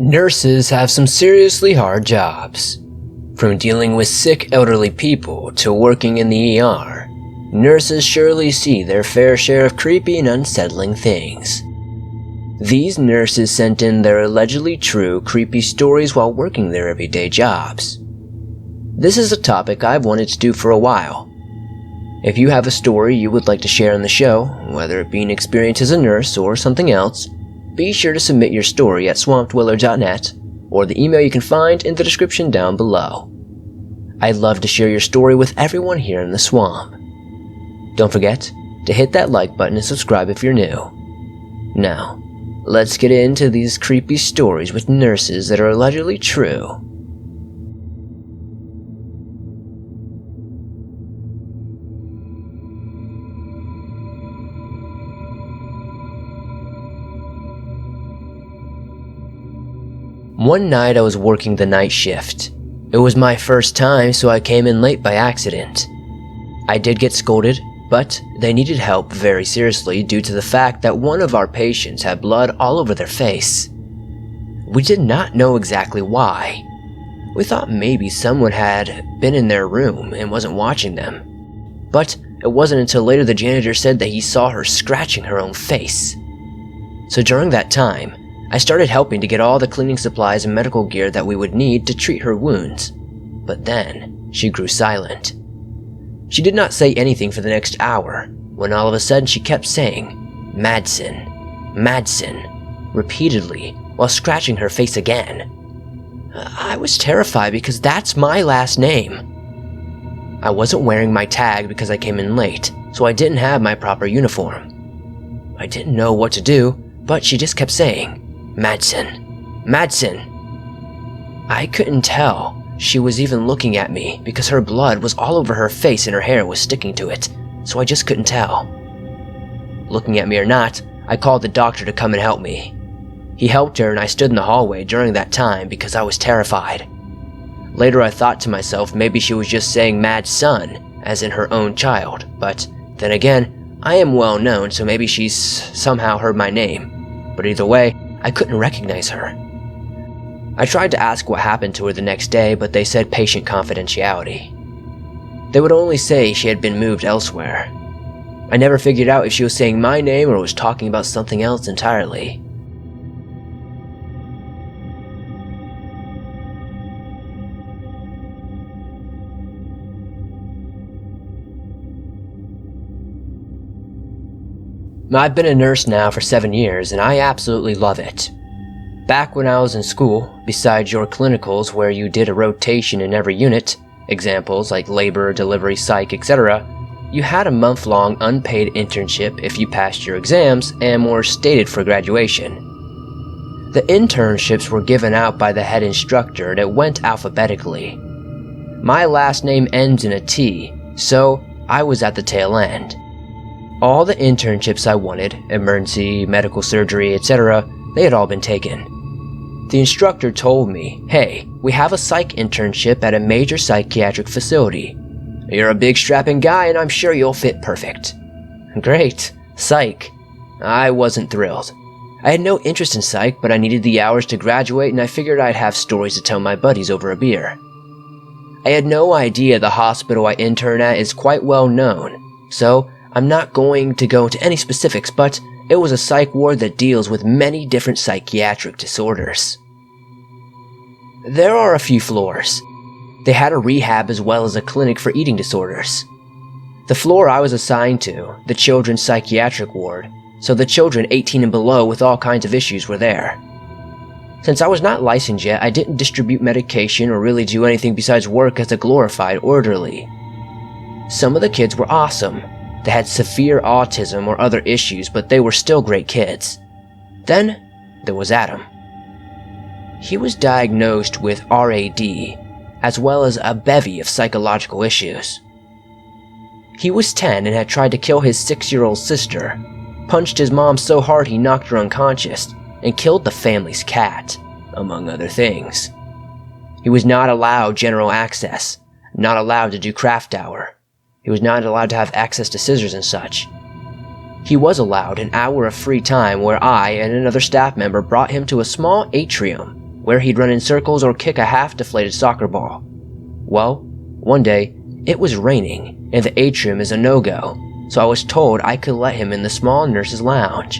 Nurses have some seriously hard jobs. From dealing with sick elderly people to working in the ER, nurses surely see their fair share of creepy and unsettling things. These nurses sent in their allegedly true creepy stories while working their everyday jobs. This is a topic I've wanted to do for a while. If you have a story you would like to share on the show, whether it be an experience as a nurse or something else, be sure to submit your story at swampdweller.net or the email you can find in the description down below. I'd love to share your story with everyone here in the swamp. Don't forget to hit that like button and subscribe if you're new. Now, let's get into these creepy stories with nurses that are allegedly true. One night I was working the night shift. It was my first time, so I came in late by accident. I did get scolded, but they needed help very seriously due to the fact that one of our patients had blood all over their face. We did not know exactly why. We thought maybe someone had been in their room and wasn't watching them. But it wasn't until later the janitor said that he saw her scratching her own face. So during that time, I started helping to get all the cleaning supplies and medical gear that we would need to treat her wounds. But then, she grew silent. She did not say anything for the next hour, when all of a sudden she kept saying, "Madson, Madson," repeatedly, while scratching her face again. I was terrified because that's my last name. I wasn't wearing my tag because I came in late, so I didn't have my proper uniform. I didn't know what to do, but she just kept saying, "Madson, Madson." I couldn't tell she was even looking at me because her blood was all over her face and her hair was sticking to it, so I just couldn't tell. Looking at me or not, I called the doctor to come and help me. He helped her and I stood in the hallway during that time because I was terrified. Later I thought to myself maybe she was just saying "mad son" as in her own child, but then again, I am well known, so maybe she's somehow heard my name. But either way, I couldn't recognize her. I tried to ask what happened to her the next day, but they said patient confidentiality. They would only say she had been moved elsewhere. I never figured out if she was saying my name or was talking about something else entirely. I've been a nurse now for 7 years, and I absolutely love it. Back when I was in school, besides your clinicals where you did a rotation in every unit, examples like labor, delivery, psych, etc., you had a month-long unpaid internship if you passed your exams and were stated for graduation. The internships were given out by the head instructor and it went alphabetically. My last name ends in a T, so I was at the tail end. All the internships I wanted, emergency, medical surgery, etc., they had all been taken. The instructor told me, "Hey, we have a psych internship at a major psychiatric facility. You're a big strapping guy and I'm sure you'll fit perfect." Great, psych. I wasn't thrilled. I had no interest in psych, but I needed the hours to graduate and I figured I'd have stories to tell my buddies over a beer. I had no idea the hospital I intern at is quite well known, so I'm not going to go into any specifics, but it was a psych ward that deals with many different psychiatric disorders. There are a few floors. They had a rehab as well as a clinic for eating disorders. The floor I was assigned to, the children's psychiatric ward, so the children 18 and below with all kinds of issues were there. Since I was not licensed yet, I didn't distribute medication or really do anything besides work as a glorified orderly. Some of the kids were awesome. They had severe autism or other issues, but they were still great kids. Then, there was Adam. He was diagnosed with RAD, as well as a bevy of psychological issues. He was 10 and had tried to kill his 6-year-old sister, punched his mom so hard he knocked her unconscious, and killed the family's cat, among other things. He was not allowed general access, not allowed to do craft hour. He was not allowed to have access to scissors and such. He was allowed an hour of free time where I and another staff member brought him to a small atrium where he'd run in circles or kick a half-deflated soccer ball. Well, one day, it was raining, and the atrium is a no-go, so I was told I could let him in the small nurse's lounge.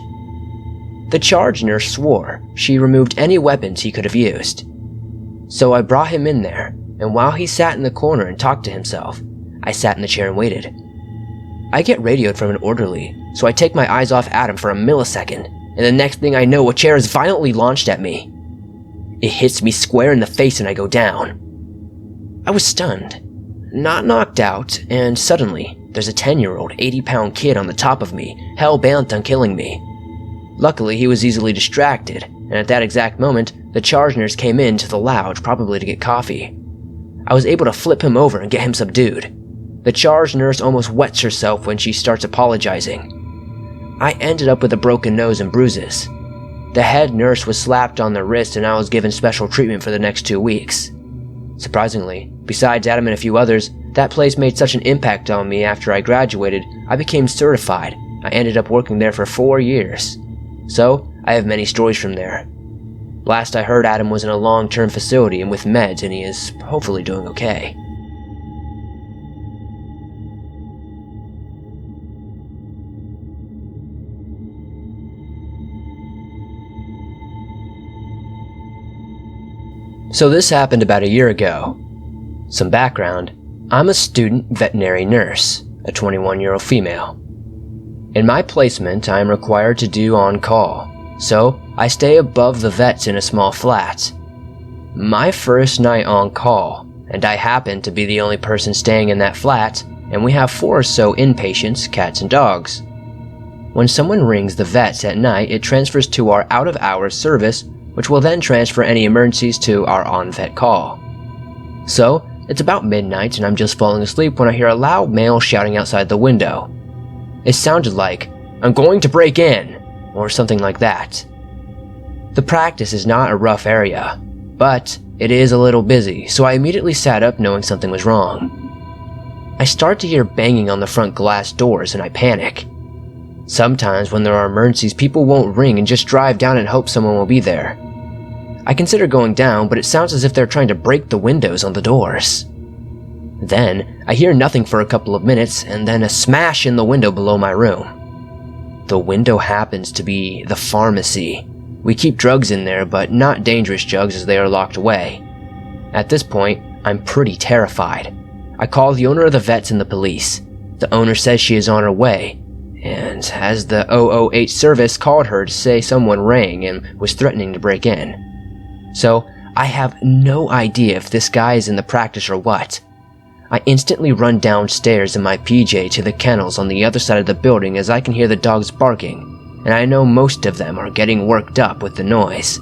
The charge nurse swore she removed any weapons he could have used. So I brought him in there, and while he sat in the corner and talked to himself, I sat in the chair and waited. I get radioed from an orderly, so I take my eyes off Adam for a millisecond, and the next thing I know, a chair is violently launched at me. It hits me square in the face and I go down. I was stunned, not knocked out, and suddenly, there's a 10-year-old, 80-pound kid on the top of me, hell-bent on killing me. Luckily, he was easily distracted, and at that exact moment, the charge nurse came into the lounge, probably to get coffee. I was able to flip him over and get him subdued. The charge nurse almost wets herself when she starts apologizing. I ended up with a broken nose and bruises. The head nurse was slapped on the wrist and I was given special treatment for the next 2 weeks. Surprisingly, besides Adam and a few others, that place made such an impact on me after I graduated, I became certified. I ended up working there for 4 years. So, I have many stories from there. Last I heard, Adam was in a long-term facility and with meds, and he is hopefully doing okay. So this happened about a year ago. Some background: I'm a student veterinary nurse, a 21-year-old female. In my placement, I am required to do on-call, so I stay above the vets in a small flat. My first night on call, and I happen to be the only person staying in that flat, and we have 4 or so inpatients, cats and dogs. When someone rings the vets at night, it transfers to our out-of-hours service, which will then transfer any emergencies to our on-vet call. So, it's about midnight and I'm just falling asleep when I hear a loud male shouting outside the window. It sounded like, "I'm going to break in," or something like that. The practice is not a rough area, but it is a little busy, so I immediately sat up knowing something was wrong. I start to hear banging on the front glass doors and I panic. Sometimes when there are emergencies, people won't ring and just drive down and hope someone will be there. I consider going down, but it sounds as if they're trying to break the windows on the doors. Then, I hear nothing for a couple of minutes, and then a smash in the window below my room. The window happens to be the pharmacy. We keep drugs in there, but not dangerous drugs as they are locked away. At this point, I'm pretty terrified. I call the owner of the vets and the police. The owner says she is on her way, and as the 008 service called her to say someone rang and was threatening to break in. So, I have no idea if this guy is in the practice or what. I instantly run downstairs in my PJ to the kennels on the other side of the building as I can hear the dogs barking, and I know most of them are getting worked up with the noise.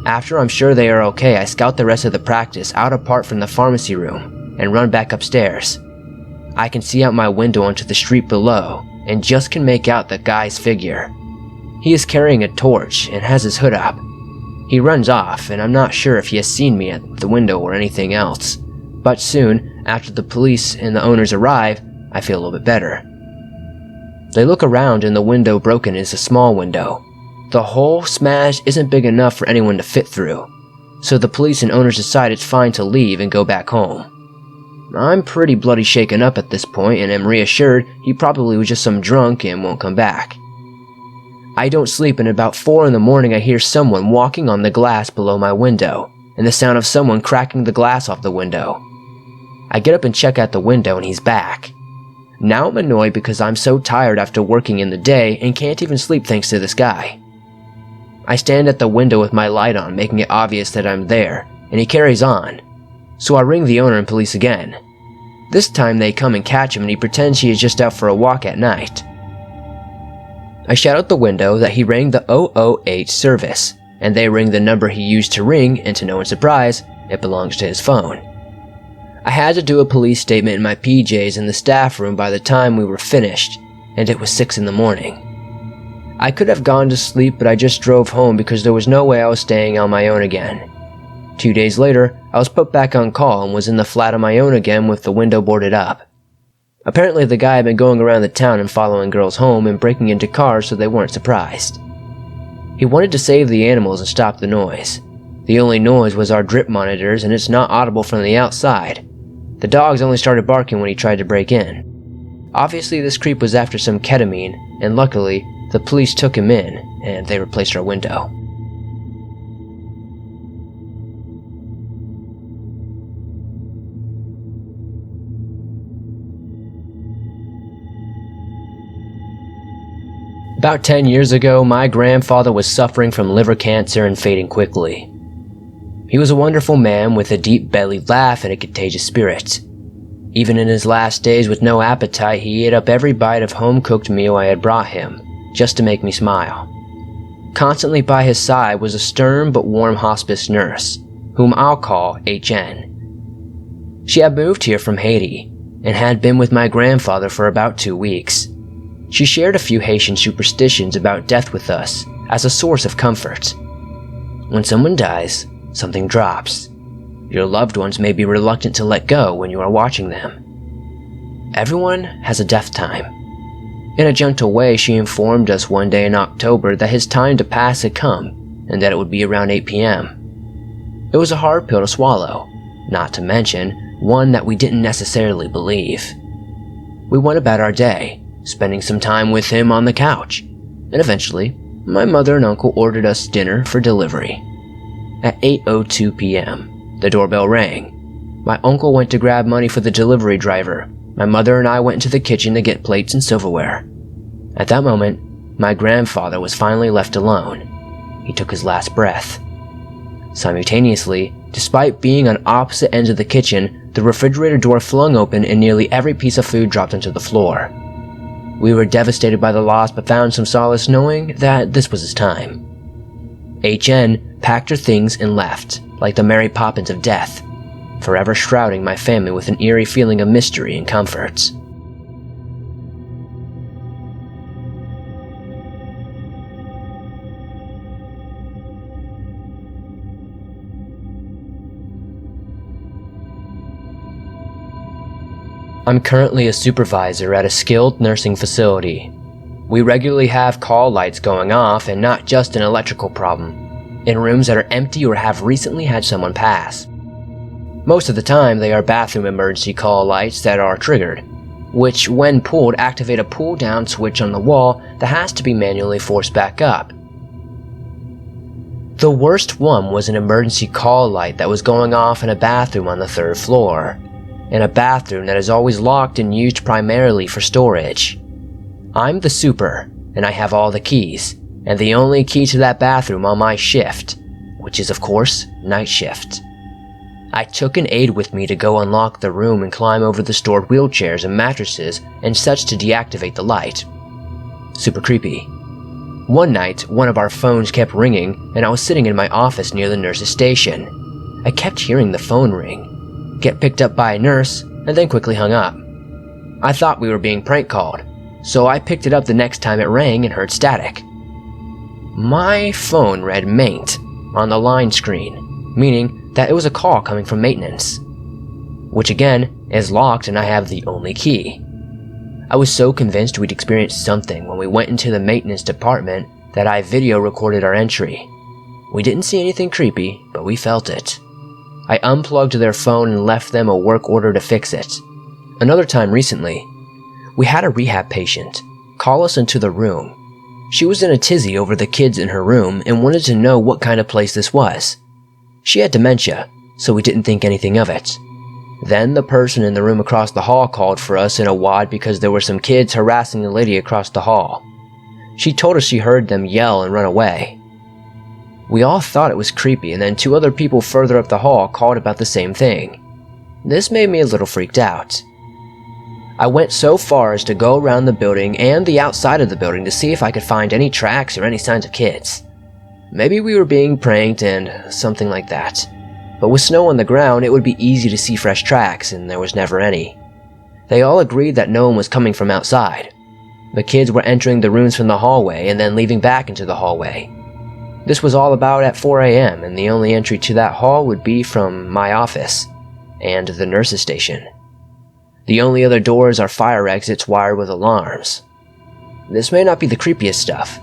After I'm sure they are okay, I scout the rest of the practice out apart from the pharmacy room and run back upstairs. I can see out my window onto the street below and just can make out the guy's figure. He is carrying a torch and has his hood up. He runs off, and I'm not sure if he has seen me at the window or anything else. But soon, after the police and the owners arrive, I feel a little bit better. They look around and the window broken is a small window. The hole smashed isn't big enough for anyone to fit through. So the police and owners decide it's fine to leave and go back home. I'm pretty bloody shaken up at this point and am reassured he probably was just some drunk and won't come back. I don't sleep and about 4 in the morning I hear someone walking on the glass below my window and the sound of someone cracking the glass off the window. I get up and check out the window and he's back. Now I'm annoyed because I'm so tired after working in the day and can't even sleep thanks to this guy. I stand at the window with my light on, making it obvious that I'm there, and he carries on. So I ring the owner and police again. This time they come and catch him and he pretends he is just out for a walk at night. I shout out the window that he rang the 008 service, and they ring the number he used to ring, and to no one's surprise, it belongs to his phone. I had to do a police statement in my PJs in the staff room by the time we were finished, and it was 6 in the morning. I could have gone to sleep, but I just drove home because there was no way I was staying on my own again. 2 days later, I was put back on call and was in the flat on my own again with the window boarded up. Apparently the guy had been going around the town and following girls home and breaking into cars so they weren't surprised. He wanted to save the animals and stop the noise. The only noise was our drip monitors, and it's not audible from the outside. The dogs only started barking when he tried to break in. Obviously this creep was after some ketamine, and luckily, the police took him in, and they replaced our window. About 10 years ago, my grandfather was suffering from liver cancer and fading quickly. He was a wonderful man with a deep-bellied laugh and a contagious spirit. Even in his last days with no appetite, he ate up every bite of home-cooked meal I had brought him, just to make me smile. Constantly by his side was a stern but warm hospice nurse, whom I'll call HN. She had moved here from Haiti, and had been with my grandfather for about 2 weeks. She shared a few Haitian superstitions about death with us as a source of comfort. When someone dies, something drops. Your loved ones may be reluctant to let go when you are watching them. Everyone has a death time. In a gentle way, she informed us one day in October that his time to pass had come, and that it would be around 8 p.m. It was a hard pill to swallow, not to mention one that we didn't necessarily believe. We went about our day, spending some time with him on the couch, and eventually, my mother and uncle ordered us dinner for delivery. At 8:02 p.m., the doorbell rang. My uncle went to grab money for the delivery driver. My mother and I went into the kitchen to get plates and silverware. At that moment, my grandfather was finally left alone. He took his last breath. Simultaneously, despite being on opposite ends of the kitchen, the refrigerator door flung open and nearly every piece of food dropped onto the floor. We were devastated by the loss, but found some solace knowing that this was his time. HN packed her things and left, like the Mary Poppins of death, forever shrouding my family with an eerie feeling of mystery and comfort. I'm currently a supervisor at a skilled nursing facility. We regularly have call lights going off, and not just an electrical problem, in rooms that are empty or have recently had someone pass. Most of the time, they are bathroom emergency call lights that are triggered, which when pulled activate a pull down switch on the wall that has to be manually forced back up. The worst one was an emergency call light that was going off in a bathroom on the 3rd floor. In a bathroom that is always locked and used primarily for storage. I'm the super, and I have all the keys, and the only key to that bathroom on my shift, which is of course, night shift. I took an aide with me to go unlock the room and climb over the stored wheelchairs and mattresses and such to deactivate the light. Super creepy. One night, one of our phones kept ringing, and I was sitting in my office near the nurse's station. I kept hearing the phone ring, get picked up by a nurse, and then quickly hung up. I thought we were being prank called, so I picked it up the next time it rang and heard static. My phone read maint on the line screen, meaning that it was a call coming from maintenance, which again is locked and I have the only key. I was so convinced we'd experienced something when we went into the maintenance department that I video recorded our entry. We didn't see anything creepy, but we felt it. I unplugged their phone and left them a work order to fix it. Another time recently, we had a rehab patient call us into the room. She was in a tizzy over the kids in her room and wanted to know what kind of place this was. She had dementia, so we didn't think anything of it. Then the person in the room across the hall called for us in a wad because there were some kids harassing the lady across the hall. She told us she heard them yell and run away. We all thought it was creepy, and then 2 other people further up the hall called about the same thing. This made me a little freaked out. I went so far as to go around the building and the outside of the building to see if I could find any tracks or any signs of kids. Maybe we were being pranked and something like that. But with snow on the ground, it would be easy to see fresh tracks, and there was never any. They all agreed that no one was coming from outside. The kids were entering the rooms from the hallway and then leaving back into the hallway. This was all about at 4 a.m., and the only entry to that hall would be from my office and the nurse's station. The only other doors are fire exits wired with alarms. This may not be the creepiest stuff,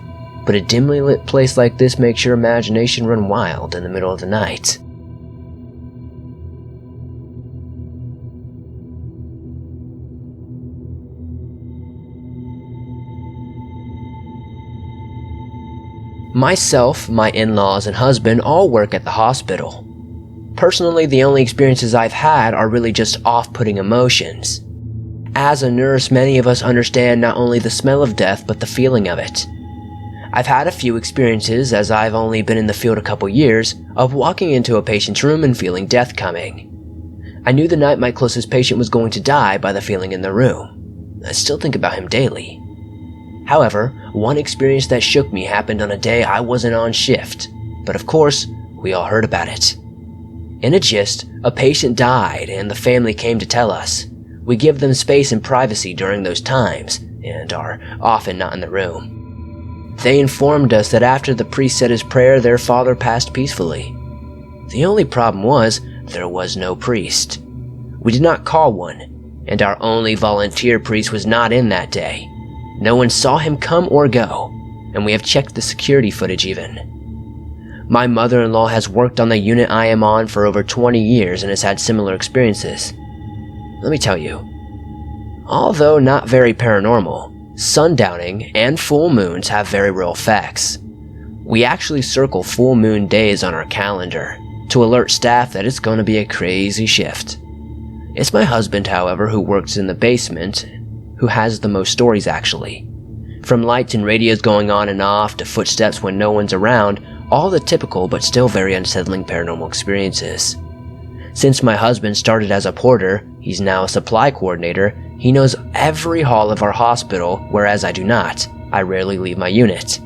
but a dimly lit place like this makes your imagination run wild in the middle of the night. Myself, my in-laws, and husband all work at the hospital. Personally, the only experiences I've had are really just off-putting emotions. As a nurse, many of us understand not only the smell of death, but the feeling of it. I've had a few experiences, as I've only been in the field a couple years, of walking into a patient's room and feeling death coming. I knew the night my closest patient was going to die by the feeling in the room. I still think about him daily. However, one experience that shook me happened on a day I wasn't on shift, but of course, we all heard about it. In a gist, a patient died and the family came to tell us. We give them space and privacy during those times, and are often not in the room. They informed us that after the priest said his prayer, their father passed peacefully. The only problem was, there was no priest. We did not call one, and our only volunteer priest was not in that day. No one saw him come or go, and we have checked the security footage even. My mother-in-law has worked on the unit I am on for over 20 years and has had similar experiences. Let me tell you, although not very paranormal, sundowning and full moons have very real effects. We actually circle full moon days on our calendar to alert staff that it's going to be a crazy shift. It's my husband, however, who works in the basement, who has the most stories actually. From lights and radios going on and off to footsteps when no one's around, all the typical but still very unsettling paranormal experiences. Since my husband started as a porter, he's now a supply coordinator, he knows every hall of our hospital, whereas I do not. I rarely leave my unit.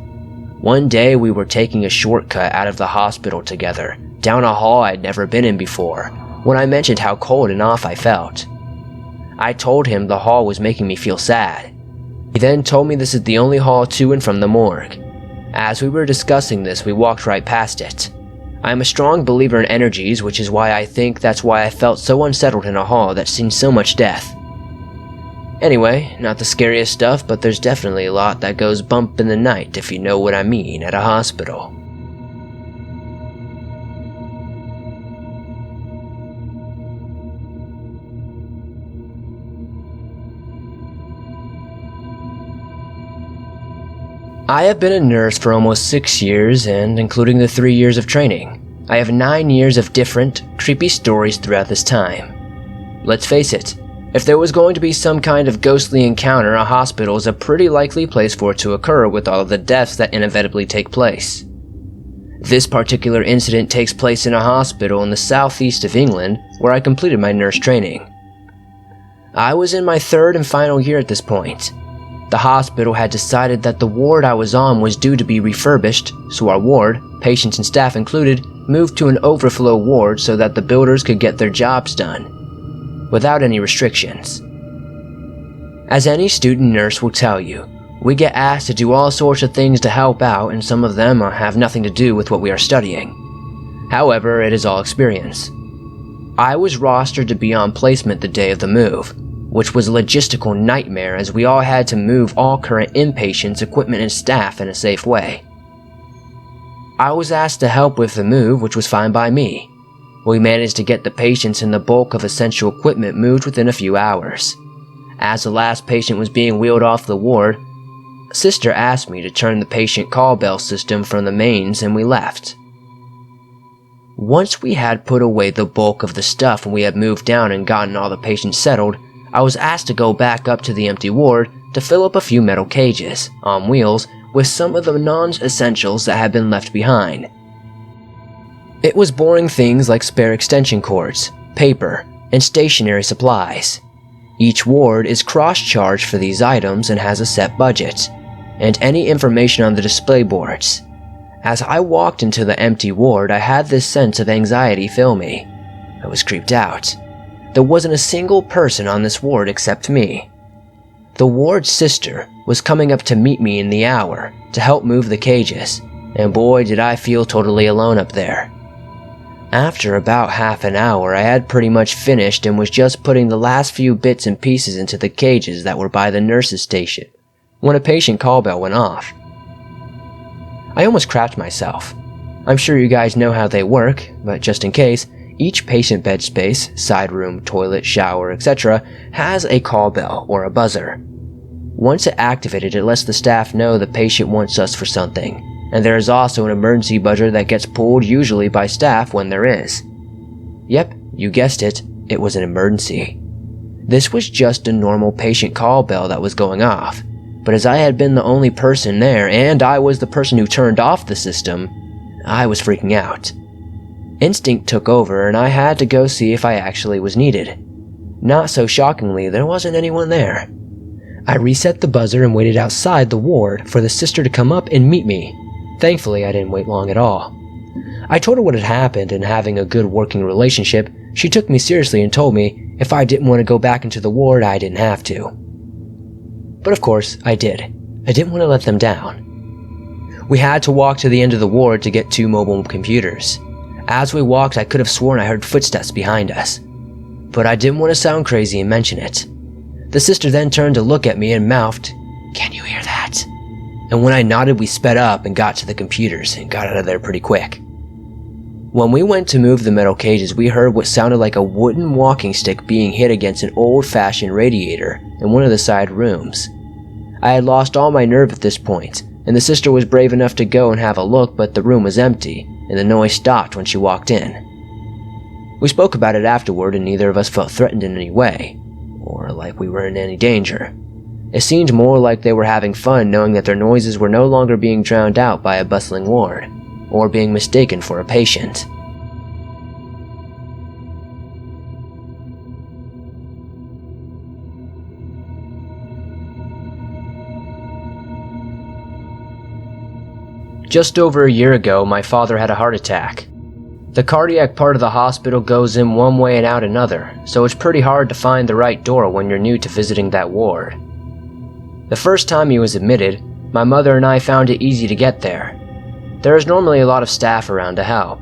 One day we were taking a shortcut out of the hospital together, down a hall I'd never been in before, when I mentioned how cold and off I felt. I told him the hall was making me feel sad. He then told me this is the only hall to and from the morgue. As we were discussing this, we walked right past it. I am a strong believer in energies, which is why I think that's why I felt so unsettled in a hall that's seen so much death. Anyway, not the scariest stuff, but there's definitely a lot that goes bump in the night, if you know what I mean, at a hospital. I have been a nurse for almost 6 years, and including the 3 years of training, I have 9 years of different, creepy stories throughout this time. Let's face it, if there was going to be some kind of ghostly encounter, a hospital is a pretty likely place for it to occur with all of the deaths that inevitably take place. This particular incident takes place in a hospital in the southeast of England, where I completed my nurse training. I was in my 3rd and final year at this point. The hospital had decided that the ward I was on was due to be refurbished, so our ward, patients and staff included, moved to an overflow ward so that the builders could get their jobs done, without any restrictions. As any student nurse will tell you, we get asked to do all sorts of things to help out, and some of them have nothing to do with what we are studying. However, it is all experience. I was rostered to be on placement the day of the move, which was a logistical nightmare as we all had to move all current inpatients, equipment, and staff in a safe way. I was asked to help with the move, which was fine by me. We managed to get the patients and the bulk of essential equipment moved within a few hours. As the last patient was being wheeled off the ward, a sister asked me to turn the patient call bell system from the mains, and we left. Once we had put away the bulk of the stuff and we had moved down and gotten all the patients settled, I was asked to go back up to the empty ward to fill up a few metal cages, on wheels, with some of the non-essentials that had been left behind. It was boring things like spare extension cords, paper, and stationery supplies. Each ward is cross-charged for these items and has a set budget, and any information on the display boards. As I walked into the empty ward, I had this sense of anxiety fill me. I was creeped out. There wasn't a single person on this ward except me. The ward's sister was coming up to meet me in the hour to help move the cages, and boy did I feel totally alone up there. After about half an hour, I had pretty much finished and was just putting the last few bits and pieces into the cages that were by the nurse's station, when a patient call bell went off. I almost crapped myself. I'm sure you guys know how they work, but just in case, each patient bed space, side room, toilet, shower, etc. has a call bell or a buzzer. Once it activated, it lets the staff know the patient wants us for something, and there is also an emergency buzzer that gets pulled usually by staff when there is. Yep, you guessed it, it was an emergency. This was just a normal patient call bell that was going off, but as I had been the only person there and I was the person who turned off the system, I was freaking out. Instinct took over and I had to go see if I actually was needed. Not so shockingly, there wasn't anyone there. I reset the buzzer and waited outside the ward for the sister to come up and meet me. Thankfully, I didn't wait long at all. I told her what had happened, and having a good working relationship, she took me seriously and told me if I didn't want to go back into the ward, I didn't have to. But of course, I did. I didn't want to let them down. We had to walk to the end of the ward to get 2 mobile computers. As we walked, I could have sworn I heard footsteps behind us. But I didn't want to sound crazy and mention it. The sister then turned to look at me and mouthed, "Can you hear that?" And when I nodded, we sped up and got to the computers and got out of there pretty quick. When we went to move the metal cages, we heard what sounded like a wooden walking stick being hit against an old-fashioned radiator in one of the side rooms. I had lost all my nerve at this point, and the sister was brave enough to go and have a look, but the room was empty, and the noise stopped when she walked in. We spoke about it afterward, and neither of us felt threatened in any way, or like we were in any danger. It seemed more like they were having fun knowing that their noises were no longer being drowned out by a bustling ward, or being mistaken for a patient. Just over a year ago, my father had a heart attack. The cardiac part of the hospital goes in one way and out another, so it's pretty hard to find the right door when you're new to visiting that ward. The first time he was admitted, my mother and I found it easy to get there. There is normally a lot of staff around to help.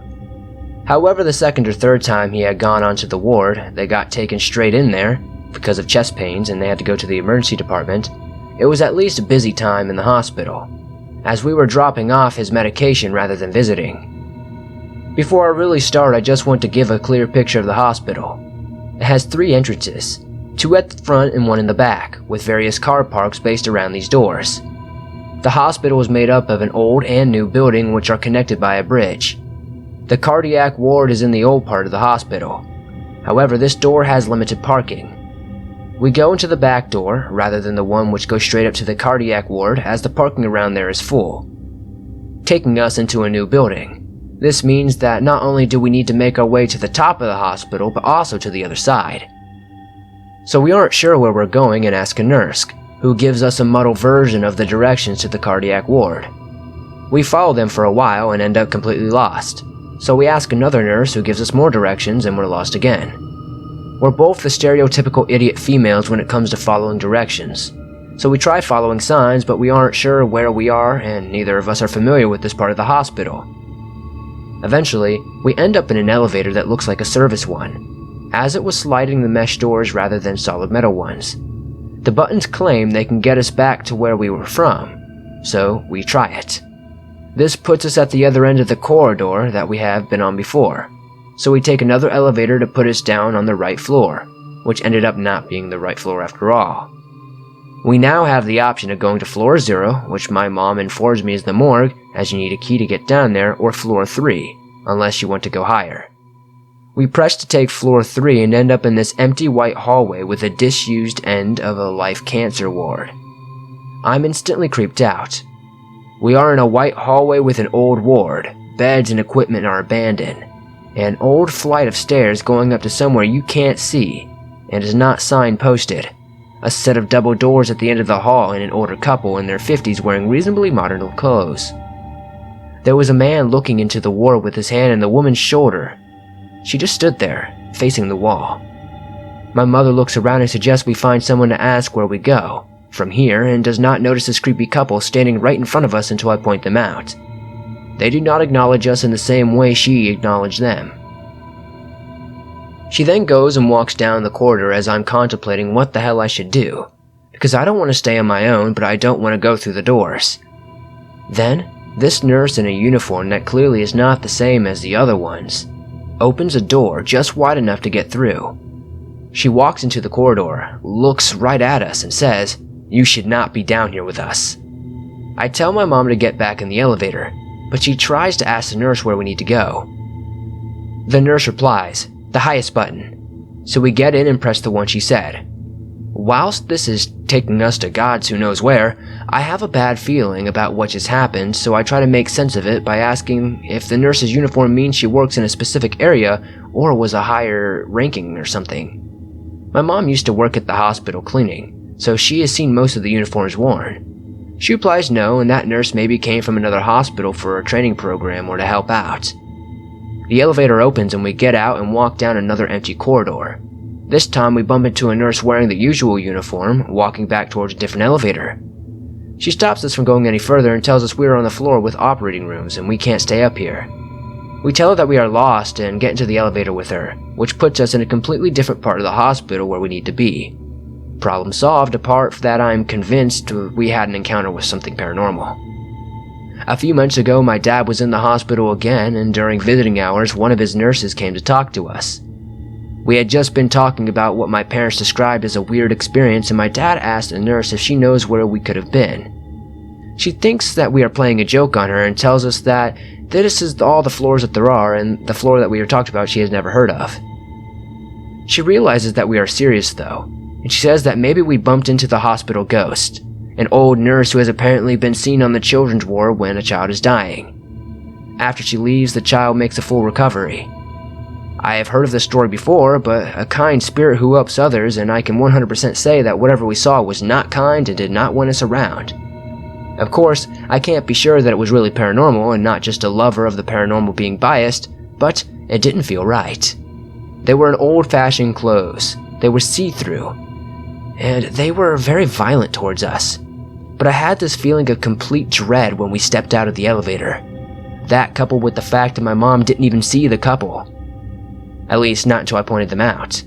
However, the second or third time he had gone onto the ward, they got taken straight in there because of chest pains and they had to go to the emergency department. It was at least a busy time in the hospital, as we were dropping off his medication rather than visiting. Before I really start, I just want to give a clear picture of the hospital. It has 3 entrances, 2 at the front and 1 in the back, with various car parks based around these doors. The hospital is made up of an old and new building which are connected by a bridge. The cardiac ward is in the old part of the hospital. However, this door has limited parking. We go into the back door rather than the one which goes straight up to the cardiac ward, as the parking around there is full, taking us into a new building. This means that not only do we need to make our way to the top of the hospital, but also to the other side. So we aren't sure where we're going and ask a nurse, who gives us a muddled version of the directions to the cardiac ward. We follow them for a while and end up completely lost. So we ask another nurse, who gives us more directions, and we're lost again. We're both the stereotypical idiot females when it comes to following directions. So we try following signs, but we aren't sure where we are, and neither of us are familiar with this part of the hospital. Eventually, we end up in an elevator that looks like a service one, as it was sliding the mesh doors rather than solid metal ones. The buttons claim they can get us back to where we were from, so we try it. This puts us at the other end of the corridor that we have been on before, so we take another elevator to put us down on the right floor, which ended up not being the right floor after all. We now have the option of going to floor 0, which my mom informs me is the morgue, as you need a key to get down there, or floor 3, unless you want to go higher. We press to take floor 3 and end up in this empty white hallway with a disused end of a life cancer ward. I'm instantly creeped out. We are in a white hallway with an old ward, beds and equipment are abandoned, an old flight of stairs going up to somewhere you can't see, and is not signposted. A set of double doors at the end of the hall and an older couple in their 50s wearing reasonably modern clothes. There was a man looking into the ward with his hand on the woman's shoulder. She just stood there, facing the wall. My mother looks around and suggests we find someone to ask where we go from here, and does not notice this creepy couple standing right in front of us until I point them out. They do not acknowledge us in the same way she acknowledged them. She then goes and walks down the corridor as I'm contemplating what the hell I should do, because I don't want to stay on my own, but I don't want to go through the doors. Then, This nurse in a uniform that clearly is not the same as the other ones opens a door just wide enough to get through. She walks into the corridor, looks right at us, and says, "You should not be down here with us." I tell my mom to get back in the elevator, but she tries to ask the nurse where we need to go. The nurse replies, "The highest button." So we get in and press the one she said. Whilst this is taking us to God's who knows where, I have a bad feeling about what just happened, so I try to make sense of it by asking if the nurse's uniform means she works in a specific area or was a higher ranking or something. My mom used to work at the hospital cleaning, so she has seen most of the uniforms worn. She replies no, and that nurse maybe came from another hospital for a training program or to help out. The elevator opens and we get out and walk down another empty corridor. This time we bump into a nurse wearing the usual uniform, walking back towards a different elevator. She stops us from going any further and tells us we are on the floor with operating rooms and we can't stay up here. We tell her that we are lost and get into the elevator with her, which puts us in a completely different part of the hospital where we need to be. Problem solved, apart from that I'm convinced we had an encounter with something paranormal. A few months ago, my dad was in the hospital again, and during visiting hours, one of his nurses came to talk to us. We had just been talking about what my parents described as a weird experience, and my dad asked the nurse if she knows where we could have been. She thinks that we are playing a joke on her and tells us that this is all the floors that there are, and the floor that we were talked about she has never heard of. She realizes that we are serious though, and she says that maybe we bumped into the hospital ghost, an old nurse who has apparently been seen on the children's ward when a child is dying. After she leaves, the child makes a full recovery. I have heard of this story before, but a kind spirit who helps others, and I can 100% say that whatever we saw was not kind and did not want us around. Of course, I can't be sure that it was really paranormal and not just a lover of the paranormal being biased, but it didn't feel right. They were in old-fashioned clothes, they were see-through, and they were very violent towards us. But I had this feeling of complete dread when we stepped out of the elevator. That coupled with the fact that my mom didn't even see the couple. At least not until I pointed them out.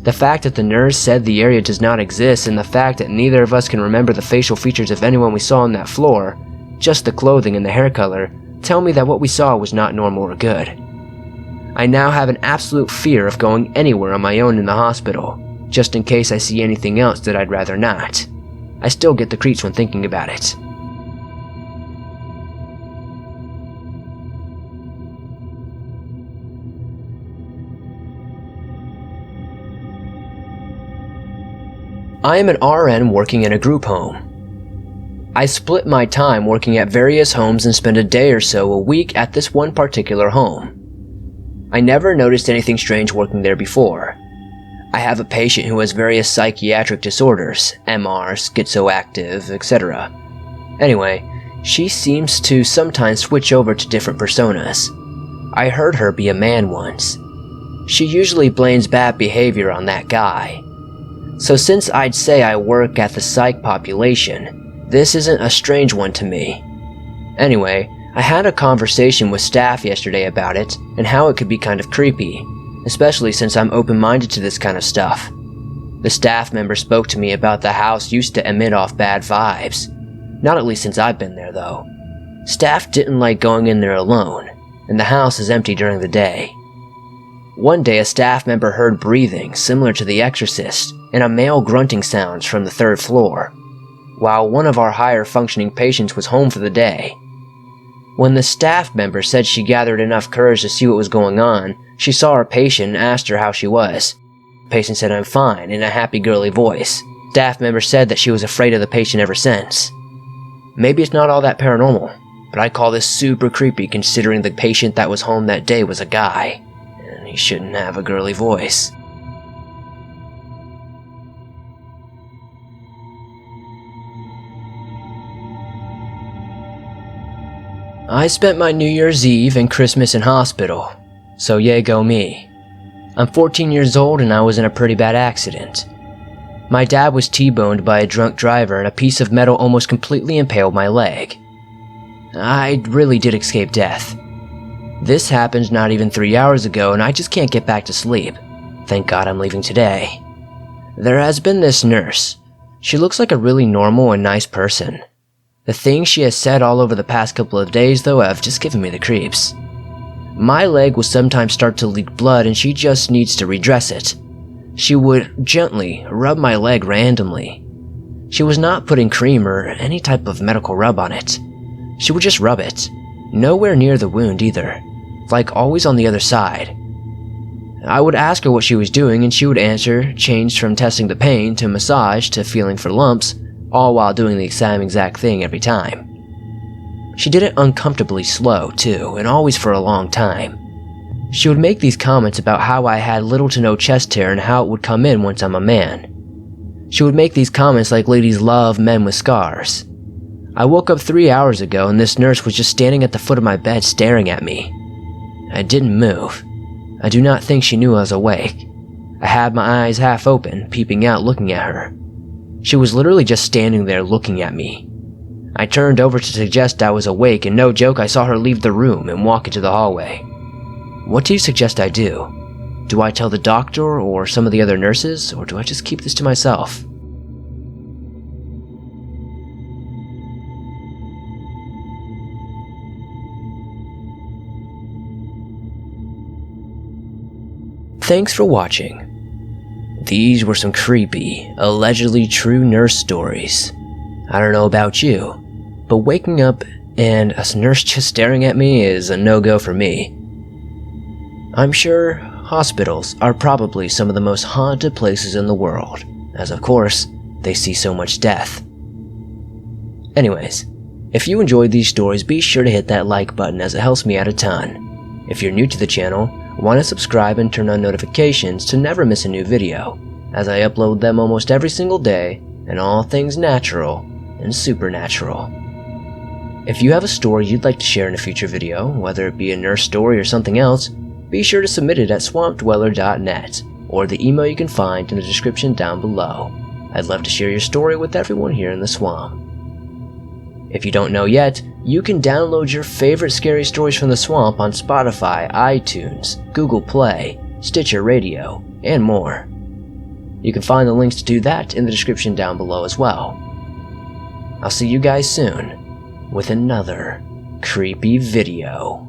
The fact that the nurse said the area does not exist and the fact that neither of us can remember the facial features of anyone we saw on that floor, just the clothing and the hair color, tell me that what we saw was not normal or good. I now have an absolute fear of going anywhere on my own in the hospital, just in case I see anything else that I'd rather not. I still get the creeps when thinking about it. I am an RN working in a group home. I split my time working at various homes and spend a day or so a week at this one particular home. I never noticed anything strange working there before. I have a patient who has various psychiatric disorders, MR, schizoactive, etc. Anyway, she seems to sometimes switch over to different personas. I heard her be a man once. She usually blames bad behavior on that guy. So since I'd say I work at the psych population, this isn't a strange one to me. Anyway, I had a conversation with staff yesterday about it and how it could be kind of creepy, especially since I'm open-minded to this kind of stuff. The staff member spoke to me about the house used to emit off bad vibes. Not at least since I've been there though. Staff didn't like going in there alone, and the house is empty during the day. One day a staff member heard breathing similar to The Exorcist and a male grunting sounds from the third floor, while one of our higher functioning patients was home for the day. When the staff member said she gathered enough courage to see what was going on, she saw our patient and asked her how she was. The patient said, "I'm fine," in a happy girly voice. Staff member said that she was afraid of the patient ever since. Maybe it's not all that paranormal, but I call this super creepy considering the patient that was home that day was a guy, and he shouldn't have a girly voice. I spent my New Year's Eve and Christmas in hospital, so yay go me. I'm 14 years old and I was in a pretty bad accident. My dad was T-boned by a drunk driver and a piece of metal almost completely impaled my leg. I really did escape death. This happened not even 3 hours ago and I just can't get back to sleep. Thank God I'm leaving today. There has been this nurse. She looks like a really normal and nice person. The things she has said all over the past couple of days, though, have just given me the creeps. My leg will sometimes start to leak blood and she just needs to redress it. She would gently rub my leg randomly. She was not putting cream or any type of medical rub on it. She would just rub it. Nowhere near the wound either, like always on the other side. I would ask her what she was doing and she would answer, changed from testing the pain to massage to feeling for lumps, all while doing the same exact thing every time. She did it uncomfortably slow too, and always for a long time. She would make these comments about how I had little to no chest hair and how it would come in once I'm a man. She would make these comments like ladies love men with scars. I woke up 3 hours ago and this nurse was just standing at the foot of my bed staring at me. I didn't move. I do not think she knew I was awake. I had my eyes half open, peeping out looking at her. She was literally just standing there looking at me. I turned over to suggest I was awake and no joke I saw her leave the room and walk into the hallway. What do you suggest I do? Do I tell the doctor or some of the other nurses, or do I just keep this to myself? Thanks for watching. These were some creepy, allegedly true nurse stories. I don't know about you, but waking up and a nurse just staring at me is a no-go for me. I'm sure hospitals are probably some of the most haunted places in the world, as of course, they see so much death. Anyways, if you enjoyed these stories, be sure to hit that like button as it helps me out a ton. If you're new to the channel, why not subscribe and turn on notifications to never miss a new video, as I upload them almost every single day, and all things natural and supernatural. If you have a story you'd like to share in a future video, whether it be a nurse story or something else, be sure to submit it at swampdweller.net, or the email you can find in the description down below. I'd love to share your story with everyone here in the swamp. If you don't know yet, you can download your favorite scary stories from the swamp on Spotify, iTunes, Google Play, Stitcher Radio, and more. You can find the links to do that in the description down below as well. I'll see you guys soon with another creepy video.